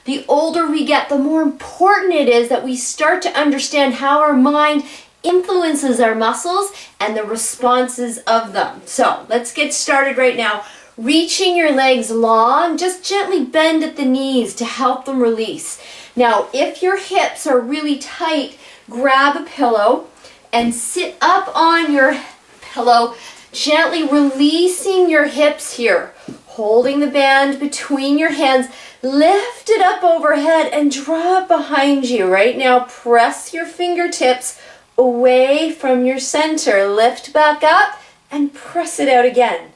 The older we get, the more important it is that we start to understand how our mind influences our muscles and the responses of them. So let's get started right now. Reaching your legs long, just gently bend at the knees to help them release. Now, if your hips are really tight, grab a pillow and sit up on your pillow, gently releasing your hips here, holding the band between your hands. Lift it up overhead and draw it behind you. Right now, press your fingertips away from your center. Lift back up and press it out again.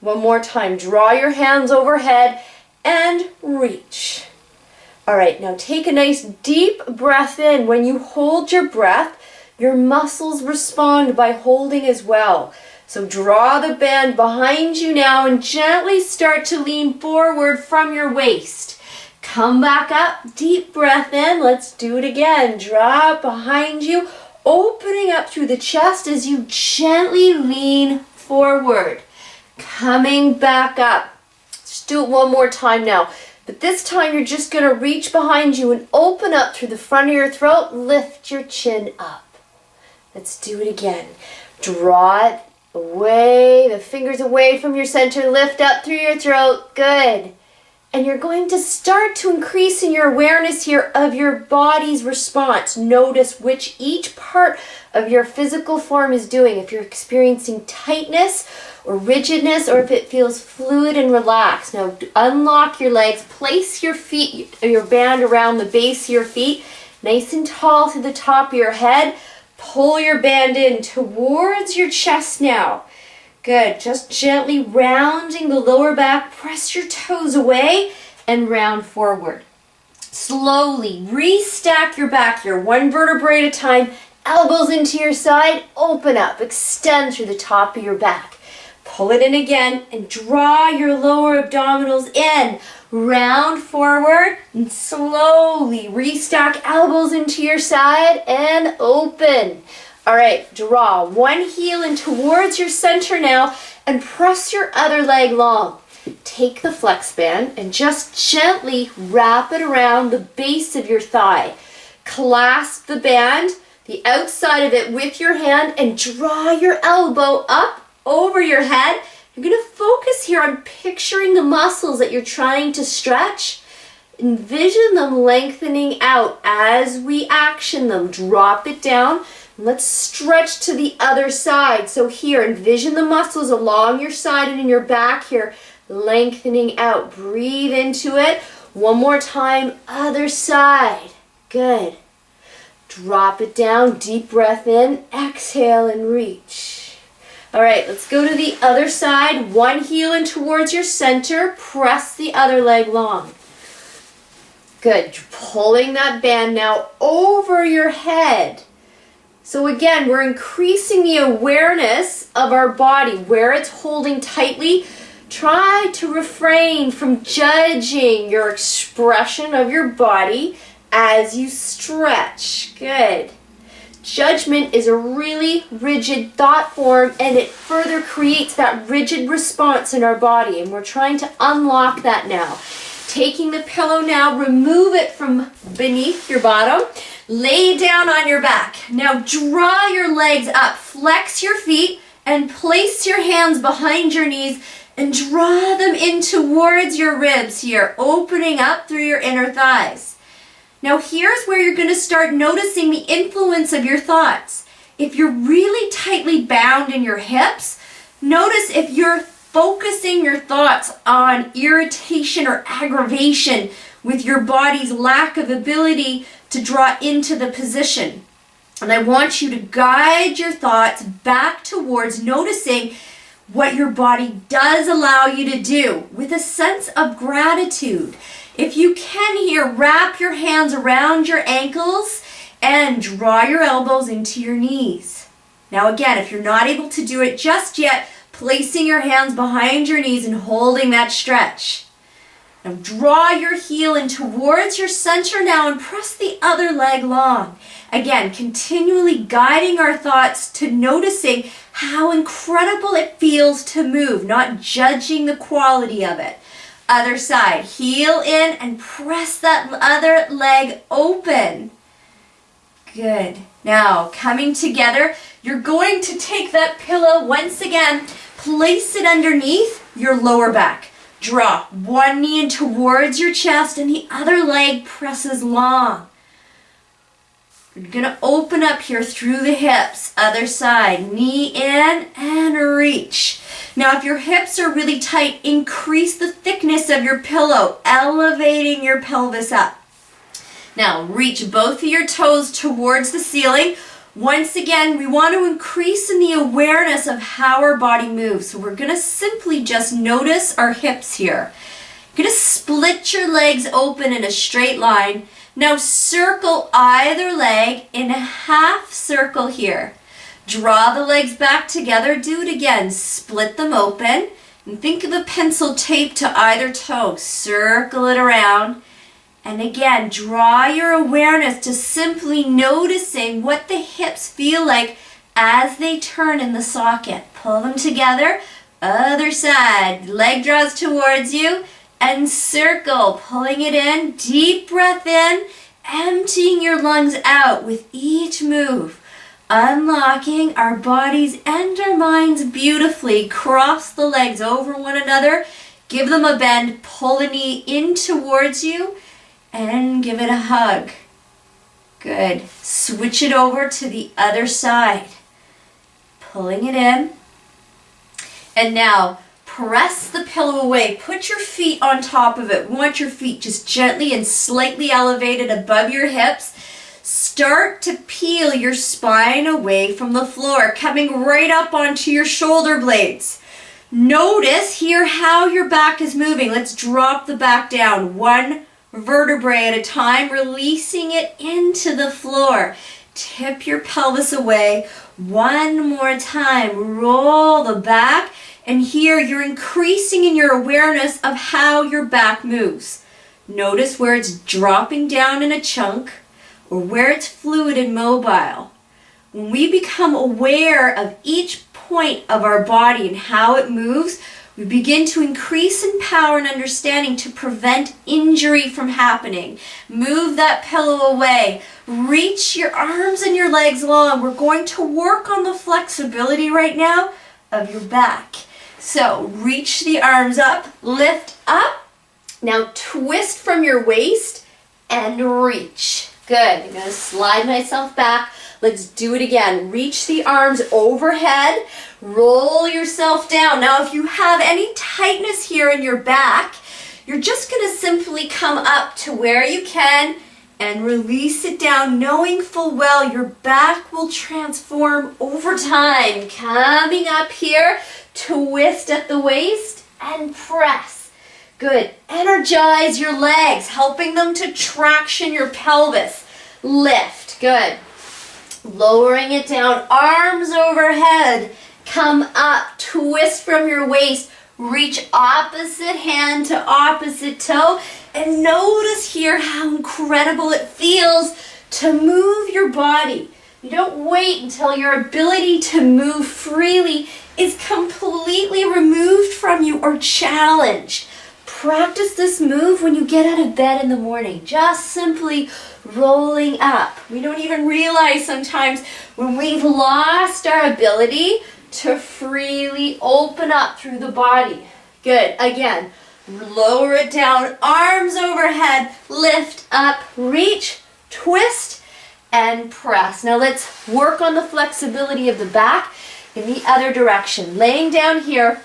One more time. Draw your hands overhead and reach. All right, now take a nice deep breath in. When you hold your breath, your muscles respond by holding as well. So draw the band behind you now and gently start to lean forward from your waist. Come back up, deep breath in. Let's do it again. Draw it behind you, opening up through the chest as you gently lean forward. Coming back up. Let's do it one more time now. But this time you're just going to reach behind you and open up through the front of your throat. Lift your chin up. Let's do it again. Draw it away, the fingers away from your center. Lift up through your throat. Good. And you're going to start to increase in your awareness here of your body's response. Notice which each part of your physical form is doing. If you're experiencing tightness or rigidness, or if it feels fluid and relaxed. Now unlock your legs, place your feet, your band around the base of your feet, nice and tall to the top of your head. Pull your band in towards your chest now. Good. Just gently rounding the lower back. Press your toes away and round forward. Slowly restack your back here, one vertebrae at a time. Elbows into your side. Open up. Extend through the top of your back. Pull it in again and draw your lower abdominals in. Round forward and slowly restack elbows into your side and open. All right, draw one heel in towards your center now and press your other leg long. Take the flex band and just gently wrap it around the base of your thigh. Clasp the band, the outside of it with your hand, and draw your elbow up over your head. You're going to focus here on picturing the muscles that you're trying to stretch. Envision them lengthening out as we action them. Drop it down. Let's stretch to the other side. So here, envision the muscles along your side and in your back here, lengthening out. Breathe into it. One more time, other side. Good. Drop it down, deep breath in, exhale and reach. All right, let's go to the other side. One heel in towards your center. Press the other leg long. Good. Pulling that band now over your head. So again, we're increasing the awareness of our body, where it's holding tightly. Try to refrain from judging your expression of your body as you stretch. Good. Judgment is a really rigid thought form, and it further creates that rigid response in our body, and we're trying to unlock that now. Taking the pillow now, remove it from beneath your bottom, lay down on your back. Now draw your legs up, flex your feet, and place your hands behind your knees and draw them in towards your ribs here, opening up through your inner thighs. Now here's where you're going to start noticing the influence of your thoughts. If you're really tightly bound in your hips, notice if you're focusing your thoughts on irritation or aggravation with your body's lack of ability to draw into the position. And I want you to guide your thoughts back towards noticing what your body does allow you to do with a sense of gratitude. If you can here, wrap your hands around your ankles and draw your elbows into your knees. Now again, if you're not able to do it just yet, placing your hands behind your knees and holding that stretch. Now draw your heel in towards your center now and press the other leg long. Again, continually guiding our thoughts to noticing how incredible it feels to move, not judging the quality of it. Other side. Heel in and press that other leg open. Good. Now, coming together, you're going to take that pillow once again, place it underneath your lower back. Drop one knee in towards your chest and the other leg presses long. You're going to open up here through the hips. Other side. Knee in and reach. Now, if your hips are really tight, increase the thickness of your pillow, elevating your pelvis up. Now, reach both of your toes towards the ceiling. Once again, we want to increase in the awareness of how our body moves. So we're going to simply just notice our hips here. You're going to split your legs open in a straight line. Now circle either leg in a half circle here. Draw the legs back together. Do it again. Split them open. And think of a pencil taped to either toe. Circle it around. And again, draw your awareness to simply noticing what the hips feel like as they turn in the socket. Pull them together. Other side. Leg draws towards you. And circle. Pulling it in. Deep breath in. Emptying your lungs out with each move. Unlocking our bodies and our minds beautifully. Cross the legs over one another. Give them a bend. Pull the knee in towards you. And give it a hug. Good. Switch it over to the other side. Pulling it in. And now, press the pillow away. Put your feet on top of it. We want your feet just gently and slightly elevated above your hips. Start to peel your spine away from the floor, coming right up onto your shoulder blades. Notice here how your back is moving. Let's drop the back down. One vertebrae at a time, releasing it into the floor. Tip your pelvis away. One more time. Roll the back. And here you're increasing in your awareness of how your back moves. Notice where it's dropping down in a chunk or where it's fluid and mobile. When we become aware of each point of our body and how it moves, we begin to increase in power and understanding to prevent injury from happening. Move that pillow away. Reach your arms and your legs long. We're going to work on the flexibility right now of your back. So reach the arms up, lift up. Now twist from your waist and reach. Good. I'm going to slide myself back. Let's do it again. Reach the arms overhead. Roll yourself down. Now, if you have any tightness here in your back, you're just going to simply come up to where you can and release it down, knowing full well your back will transform over time. Coming up here, twist at the waist and press. Good. Energize your legs, helping them to traction your pelvis. Lift. Good. Lowering it down, arms overhead. Come up, twist from your waist. Reach opposite hand to opposite toe. And notice here how incredible it feels to move your body. You don't wait until your ability to move freely is completely removed from you or challenged. Practice this move when you get out of bed in the morning. Just simply rolling up. We don't even realize sometimes when we've lost our ability to freely open up through the body. Good. Again, lower it down, arms overhead, lift up, reach, twist, and press. Now let's work on the flexibility of the back in the other direction. Laying down here,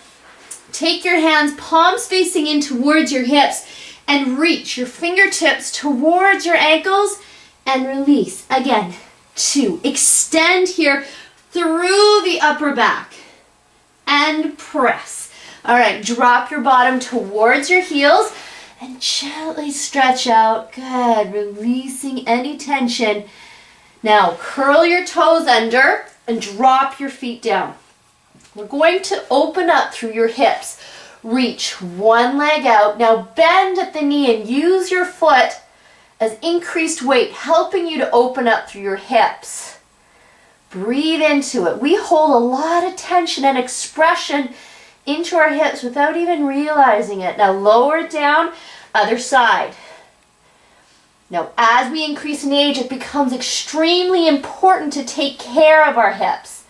take your hands, palms facing in towards your hips, and reach your fingertips towards your ankles and release. Again, 2. Extend here through the upper back and press. All right, drop your bottom towards your heels and gently stretch out. Good, releasing any tension. Now curl your toes under and drop your feet down. We're going to open up through your hips. Reach one leg out. Now bend at the knee and use your foot as increased weight, helping you to open up through your hips. Breathe into it. We hold a lot of tension and expression into our hips without even realizing it. Now lower it down, other side. Now as we increase in age, it becomes extremely important to take care of our hips.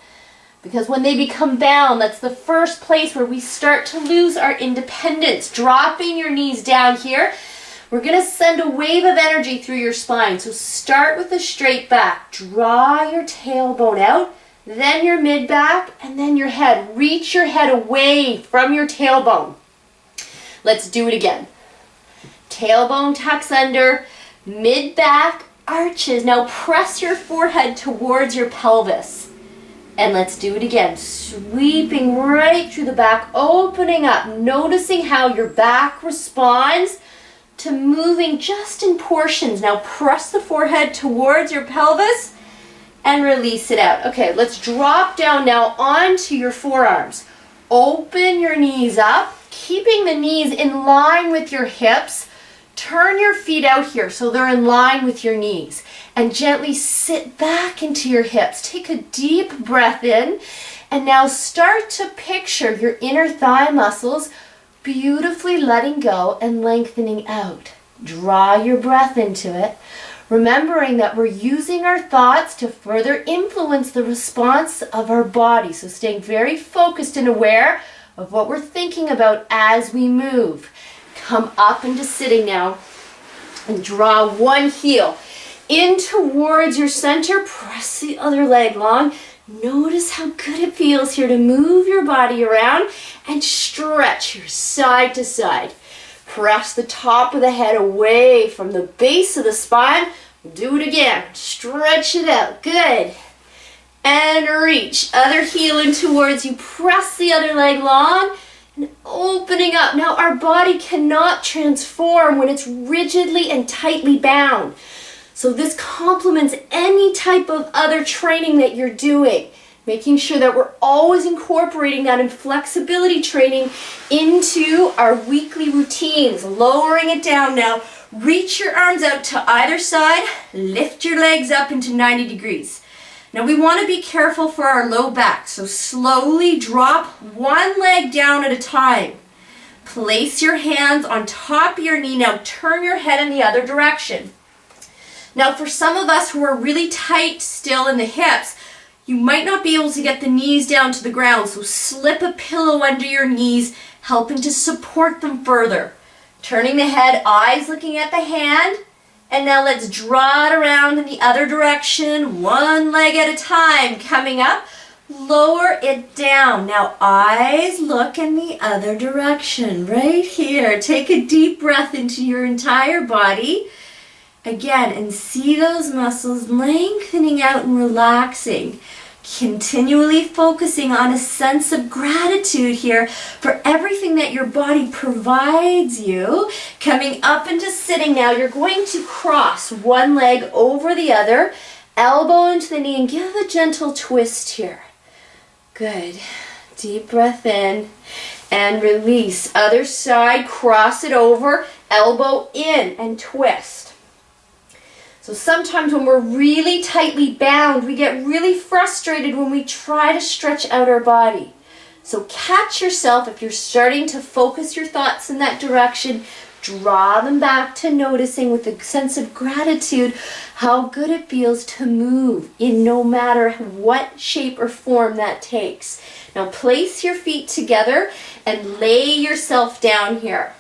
Because when they become bound, that's the first place where we start to lose our independence. Dropping your knees down here, we're going to send a wave of energy through your spine. So start with a straight back. Draw your tailbone out, then your mid back, and then your head. Reach your head away from your tailbone. Let's do it again. Tailbone tucks under, mid back arches. Now press your forehead towards your pelvis. And let's do it again. Sweeping right through the back, opening up, noticing how your back responds to moving just in portions. Now press the forehead towards your pelvis and release it out. Okay, let's drop down now onto your forearms. Open your knees up, keeping the knees in line with your hips. Turn your feet out here so they're in line with your knees. And gently sit back into your hips. Take a deep breath in. And now start to picture your inner thigh muscles beautifully letting go and lengthening out. Draw your breath into it, remembering that we're using our thoughts to further influence the response of our body. So staying very focused and aware of what we're thinking about as we move. Come up into sitting now and draw one heel in towards your center. Press the other leg long. Notice how good it feels here to move your body around and stretch your side to side. Press the top of the head away from the base of the spine. Do it again. Stretch it out. Good. And reach. Other heel in towards you. Press the other leg long and opening up. Now our body cannot transform when it's rigidly and tightly bound. So this complements any type of other training that you're doing. Making sure that we're always incorporating that in flexibility training into our weekly routines. Lowering it down now. Reach your arms out to either side. Lift your legs up into 90 degrees. Now we want to be careful for our low back. So slowly drop one leg down at a time. Place your hands on top of your knee. Now turn your head in the other direction. Now for some of us who are really tight still in the hips, you might not be able to get the knees down to the ground, so slip a pillow under your knees, helping to support them further. Turning the head, eyes looking at the hand, and now let's draw it around in the other direction, one leg at a time. Coming up, lower it down. Now eyes look in the other direction, right here. Take a deep breath into your entire body. Again, and see those muscles lengthening out and relaxing. Continually focusing on a sense of gratitude here for everything that your body provides you. Coming up into sitting now, you're going to cross one leg over the other, elbow into the knee, and give a gentle twist here. Good. Deep breath in and release. Other side, cross it over, elbow in and twist. So sometimes when we're really tightly bound, we get really frustrated when we try to stretch out our body. So catch yourself if you're starting to focus your thoughts in that direction. Draw them back to noticing with a sense of gratitude how good it feels to move in no matter what shape or form that takes. Now place your feet together and lay yourself down here.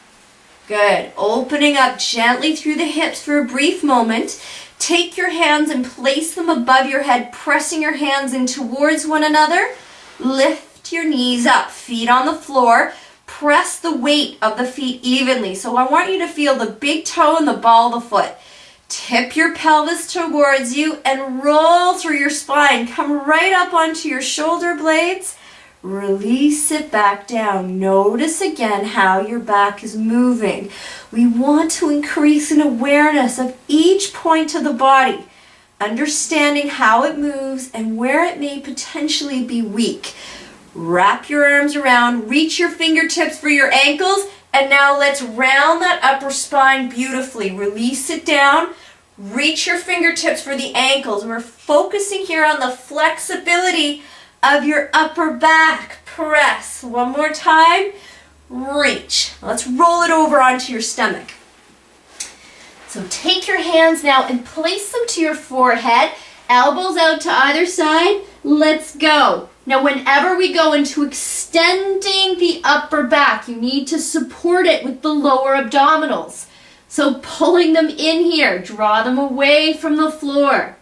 Good. Opening up gently through the hips for a brief moment. Take your hands and place them above your head, pressing your hands in towards one another. Lift your knees up, feet on the floor. Press the weight of the feet evenly. So I want you to feel the big toe and the ball of the foot. Tip your pelvis towards you and roll through your spine. Come right up onto your shoulder blades. Release it back down. Notice again how your back is moving. We want to increase an awareness of each point of the body, understanding how it moves and where it may potentially be weak. Wrap your arms around, reach your fingertips for your ankles, and now let's round that upper spine beautifully. Release it down, reach your fingertips for the ankles. We're focusing here on the flexibility of your upper back. press. One more time, reach. Let's roll it over onto your stomach. So take your hands now and place them to your forehead, elbows out to either side. Let's go. Now whenever we go into extending the upper back, you need to support it with the lower abdominals. So pulling them in here, draw them away from the floor.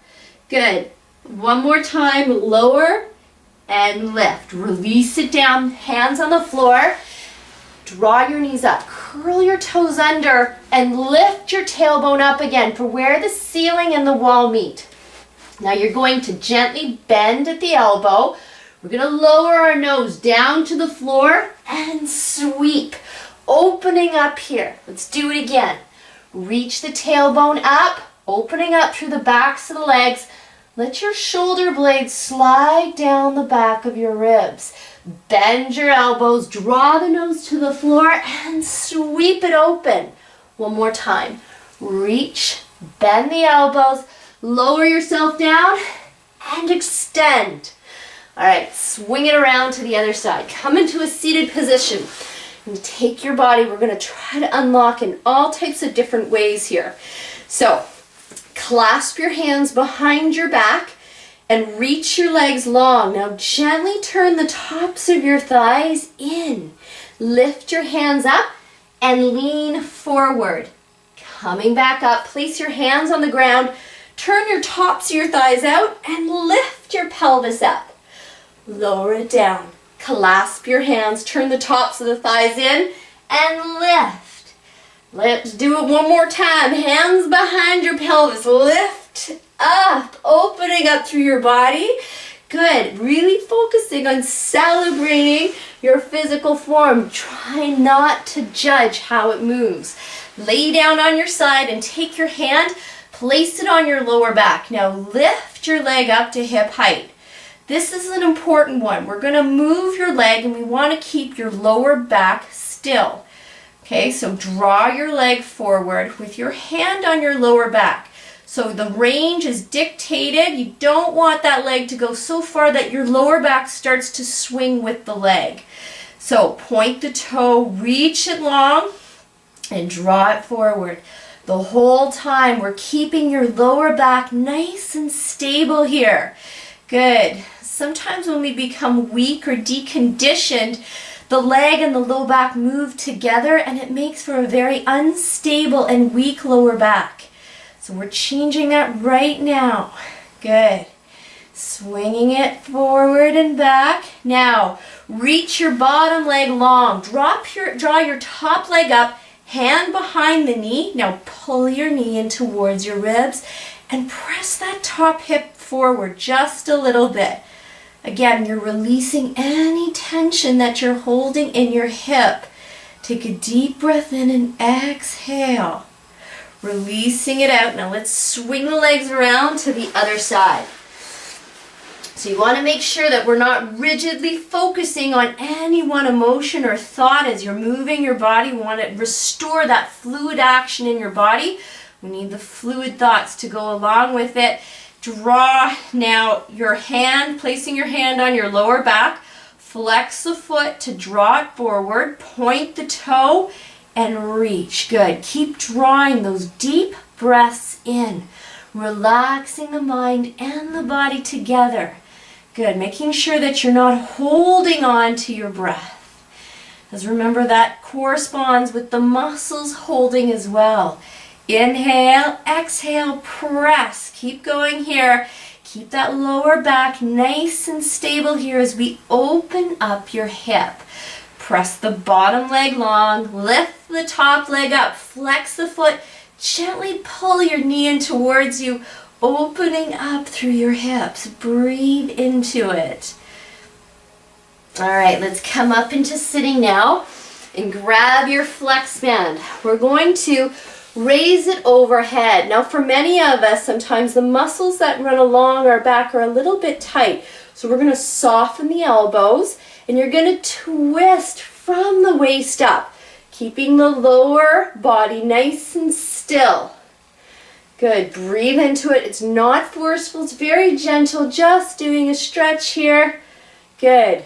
Good. One more time, lower and lift. Release it down, hands on the floor. Draw your knees up, curl your toes under, and lift your tailbone up again for where the ceiling and the wall meet. Now you're going to gently bend at the elbow. We're going to lower our nose down to the floor and sweep, opening up here. Let's do it again. Reach the tailbone up, opening up through the backs of the legs. Let your shoulder blades slide down the back of your ribs. Bend your elbows, draw the nose to the floor, and sweep it open. One more time. Reach, bend the elbows, lower yourself down, and extend. All right, swing it around to the other side. Come into a seated position. And take your body, we're going to try to unlock in all types of different ways here. So, clasp your hands behind your back and reach your legs long. Now gently turn the tops of your thighs in. Lift your hands up and lean forward. Coming back up, place your hands on the ground, turn your tops of your thighs out and lift your pelvis up. Lower it down. Clasp your hands, turn the tops of the thighs in and lift. Let's do it one more time. Hands behind your pelvis, lift up, opening up through your body. Good, really focusing on celebrating your physical form. Try not to judge how it moves. Lay down on your side and take your hand, place it on your lower back. Now lift your leg up to hip height. This is an important one. We're going to move your leg and we want to keep your lower back still. Okay, so draw your leg forward with your hand on your lower back. So the range is dictated. You don't want that leg to go so far that your lower back starts to swing with the leg. So point the toe, reach it long, and draw it forward. The whole time we're keeping your lower back nice and stable here. Good. Sometimes when we become weak or deconditioned, the leg and the low back move together and it makes for a very unstable and weak lower back. So we're changing that right now. Good. Swinging it forward and back. Now, reach your bottom leg long. Draw your top leg up, hand behind the knee. Now pull your knee in towards your ribs and press that top hip forward just a little bit. Again, you're releasing any tension that you're holding in your hip. Take a deep breath in and exhale. Releasing it out. Now let's swing the legs around to the other side. So you want to make sure that we're not rigidly focusing on any one emotion or thought as you're moving your body. We want to restore that fluid action in your body. We need the fluid thoughts to go along with it. Draw now your hand, placing your hand on your lower back. Flex the foot to draw it forward. Point the toe and reach. Good. Keep drawing those deep breaths in. Relaxing the mind and the body together. Good. Making sure that you're not holding on to your breath. Because remember that corresponds with the muscles holding as well. Inhale, exhale, press. Keep going here. Keep that lower back nice and stable here as we open up your hip. Press the bottom leg long, lift the top leg up, flex the foot, gently pull your knee in towards you, opening up through your hips. Breathe into it. All right, let's come up into sitting now and grab your flex band. We're going to raise it overhead. Now for many of us, sometimes the muscles that run along our back are a little bit tight. So we're going to soften the elbows and you're going to twist from the waist up, keeping the lower body nice and still. Good. Breathe into it. It's not forceful. It's very gentle. Just doing a stretch here. Good.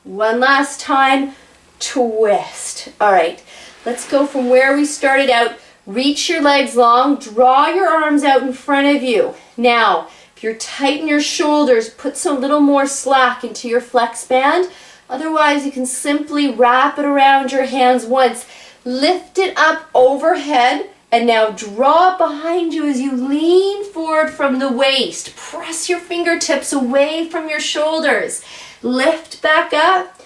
One last time, twist. All right, let's go from where we started out. Reach your legs long, draw your arms out in front of you. Now, if you're tight in your shoulders, put some little more slack into your flex band. Otherwise, you can simply wrap it around your hands once. Lift it up overhead, and now draw it behind you as you lean forward from the waist. Press your fingertips away from your shoulders. Lift back up,